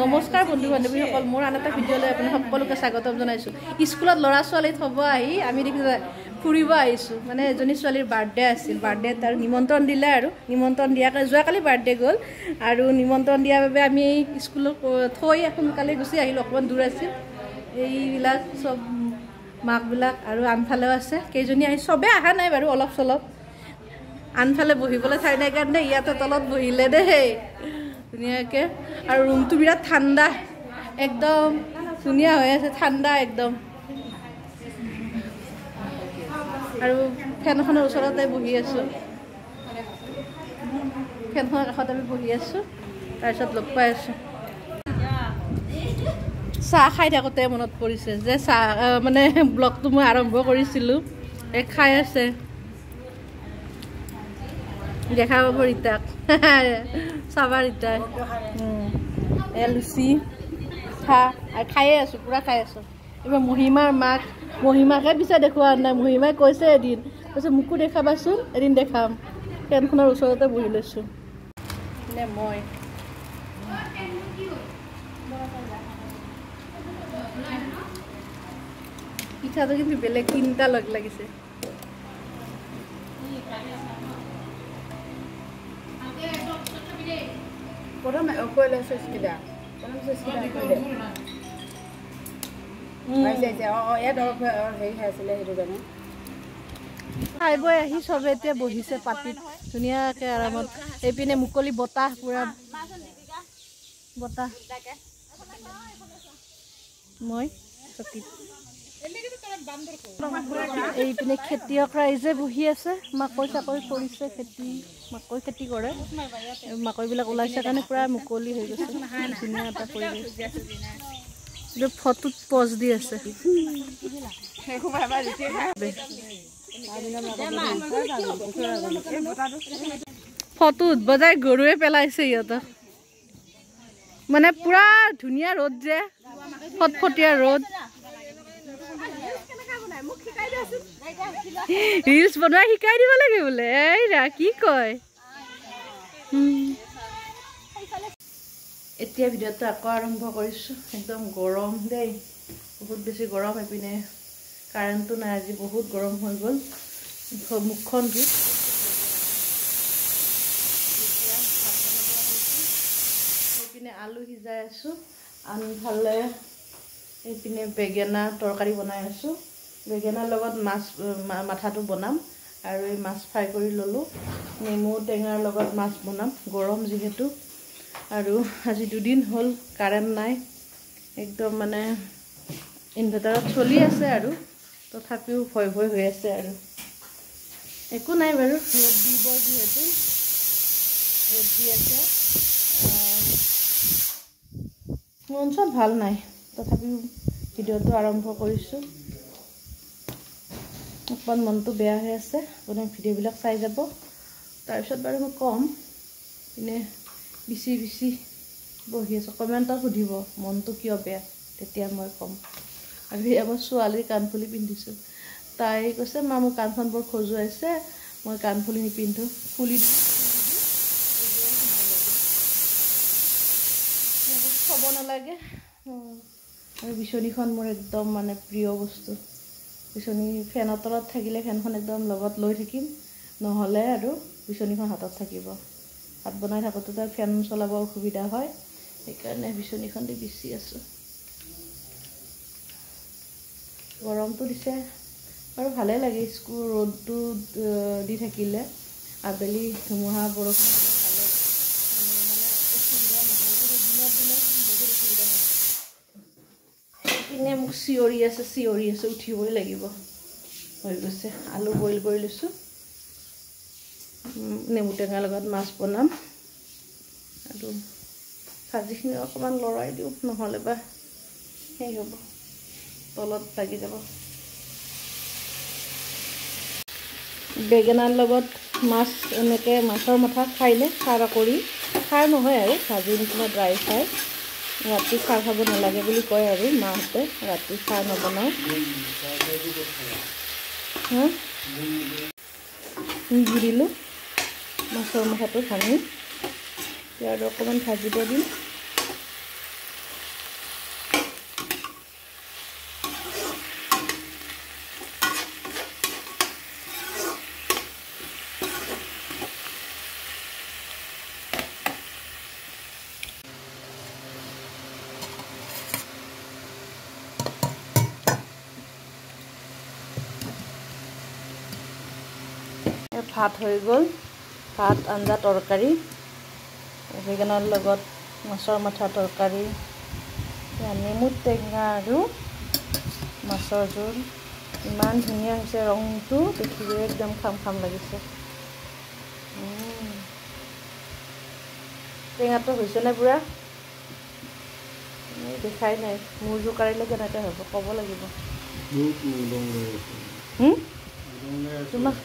নমস্কাৰ বন্ধু বান্ধৱীসকল মোৰ আন এটা ভিডিঅ'লৈ আপুনি সকলোকে স্বাগতম জনাইছোঁ। স্কুলত ল'ৰা ছোৱালী থ'ব আহি আমি দেখি ফুৰিব আহিছোঁ। মানে এজনী ছোৱালীৰ বাৰ্থডে আছিল, বাৰ্থডেত আৰু নিমন্ত্ৰণ দিলে আৰু নিমন্ত্ৰণ দিয়াকৈ যোৱাকালি বাৰ্থডে গ'ল আৰু নিমন্ত্ৰণ দিয়াৰ বাবে আমি স্কুলত থৈ সোনকালে গুচি আহিলোঁ। অকণমান দূৰ আছিল এইবিলাক চব মাকবিলাক আৰু আনফালেও আছে কেইজনী আহি চবেই অহা নাই বাৰু, অলপ চলপ আনফালে বহিবলৈ ঠাই নাই কাৰণে ইয়াতে তলত বহিলে দেই ধুনীয়াকৈ। আৰু ৰুমটো বিৰাট ঠাণ্ডা, একদম ধুনীয়া হৈ আছে, ঠাণ্ডা একদম। আৰু ফেনখনৰ ওচৰতে বহি আছোঁ, ফেনখনৰ কাষত আমি বহি আছোঁ। তাৰপিছত লগ পাই আছোঁ। চাহ খাই থাকোঁতে মনত পৰিছে যে চাহ মানে ব্লগটো মই আৰম্ভ কৰিছিলোঁ, খাই আছে দেখা পাব ৰীতাক চাবা ৰীতাই লুচি চাহ আৰু খায়ে আছোঁ, পূৰা খাই আছোঁ। এইবাৰ মহিমাৰ মাক, মহিমাকে পিছে দেখুওৱা নাই, মহিমাই কৈছে এদিন, কৈছে মোকো দেখাবাচোন, এদিন দেখাম। ফেনখনৰ ওচৰতে বহি লৈছোঁ নে মই। পিঠাটো কিন্তু বেলেগ তিনিটা লগ লাগিছে। খাই বৈ আহি চবে এতিয়া বহিছে পাতিত ধুনীয়াকৈ আৰামত। এইপিনে মুকলি বতাহ, পূৰা বতাহ। মই চকীত, এইপিনে খেতিয়ক ৰাইজে বহি আছে, মাকৈ চাকৈ কৰিছে, মাকৈ খেতি কৰে। মাকৈবিলাক ওলাইছে কাৰণে পূৰা মুকলি হৈ গৈছে, ধুনীয়া এটা পৰিৱেশ। ফটোত পজ দি আছে। ফটোত বজাই গৰুৱে পেলাইছে সিহঁতক, মানে পুৰা ধুনীয়া ৰ'দ যে, ফটফটীয়া ৰ'দ। ৰিলচ বনোৱা শিকাই দিব লাগে বোলে, এইৰা কি কয়। এতিয়া ভিডিঅ'টো আকৌ আৰম্ভ কৰিছোঁ। একদম গৰম দেই, বহুত বেছি গৰম। এইপিনে কাৰেণ্টটো নাই, আজি বহুত গৰম হৈ গ'ল। মুখখন ধুই এইপিনে আলু সিজাই আছোঁ, আনফালে এইপিনে বেঙেনা তৰকাৰী বনাই আছোঁ। বেঙেনাৰ লগত মাছ মাথাটো বনাম আৰু এই মাছ ফ্ৰাই কৰি ল'লোঁ। নেমু টেঙাৰ লগত মাছ বনাম, গৰম যিহেতু। আৰু আজি 2 দিন হ'ল কাৰেণ্ট নাই, একদম মানে ইনভাৰ্টাৰত চলি আছে আৰু তথাপিও ভয় ভয় হৈ আছে আৰু। একো নাই বাৰু, ৰ'দ দিব যিহেতু, ৰ'দ দি আছে। মন চন ভাল নাই, তথাপিও ভিডিঅ'টো আৰম্ভ কৰিছোঁ। অকণমান মনটো বেয়া হৈ আছে, আপোনাৰ ভিডিঅ'বিলাক চাই যাব। তাৰপিছত বাৰু মই ক'ম, এনে বিচি বিচি বহি আছোঁ। কমেণ্টত সুধিব মনটো কিয় বেয়া, তেতিয়া মই ক'ম। আৰু সেই আমাৰ ছোৱালীৰ কাণফুলি পিন্ধিছোঁ, তাই কৈছে মা মোৰ কাণখন বৰ খজুৱাইছে, মই কাণফুলি নিপিন্ধোঁ, ফুলি থ'ব নালাগে। আৰু বিচনীখন মোৰ একদম মানে প্ৰিয় বস্তু। বিচনী ফেনৰ তলত থাকিলে ফেনখন একদম লগত লৈ থাকিম, নহ'লে আৰু বিচনীখন হাতত থাকিব। ভাত বনাই থাকোঁতে তাৰ ফেন চলাব অসুবিধা হয়, সেইকাৰণে বিচনীখন দি বিচি আছোঁ। গৰমটো দিছে আৰু ভালেই লাগে, স্কুল ৰ'দটো দি থাকিলে, আবেলি ধুমুহা বৰষুণ দিলে ভালেই, মানে অসুবিধা নহয়। দিনত দিলে বহুত অসুবিধা হয়। এনে মোক চিঞৰি আছে উঠিবই লাগিব, হৈ গৈছে। আলু বইল কৰি লৈছোঁ, নেমু টেঙাৰ লগত মাছ বনাম আৰু ভাজিখিনি অকণমান লৰাই দিওঁ, নহ'লে বা সেই হ'ব, তলত লাগি যাব। বেঙেনাৰ লগত মাছ, এনেকৈ মাছৰ মাথা খাইলে খাৰ কৰি, খাৰ নহয় আৰু ভাজি নিচিনা ড্ৰাই ফ্ৰাই। ৰাতি খাৰ খাব নালাগে বুলি কয় আৰু মাহঁতে, ৰাতি খাৰ নবনাওঁ। দিলোঁ মাছৰ মাথাটো ভাঙি, আৰু অকণমান ভাজিব দিম। ভাত হৈ গ'ল ভাত আঞ্জা তৰকাৰী বেঙেনাৰ লগত মাছৰ মাথা তৰকাৰী নেমু টেঙা আৰু মাছৰ জোল ইমান ধুনীয়া হৈছে ৰংটো দেখিলে একদম খাম খাম লাগিছে টেঙাটো হৈছেনে পুৰা দেখাই নাই মোৰ জোকাৰিলে কেনেকৈ হ'ব ক'ব লাগিব তোমাক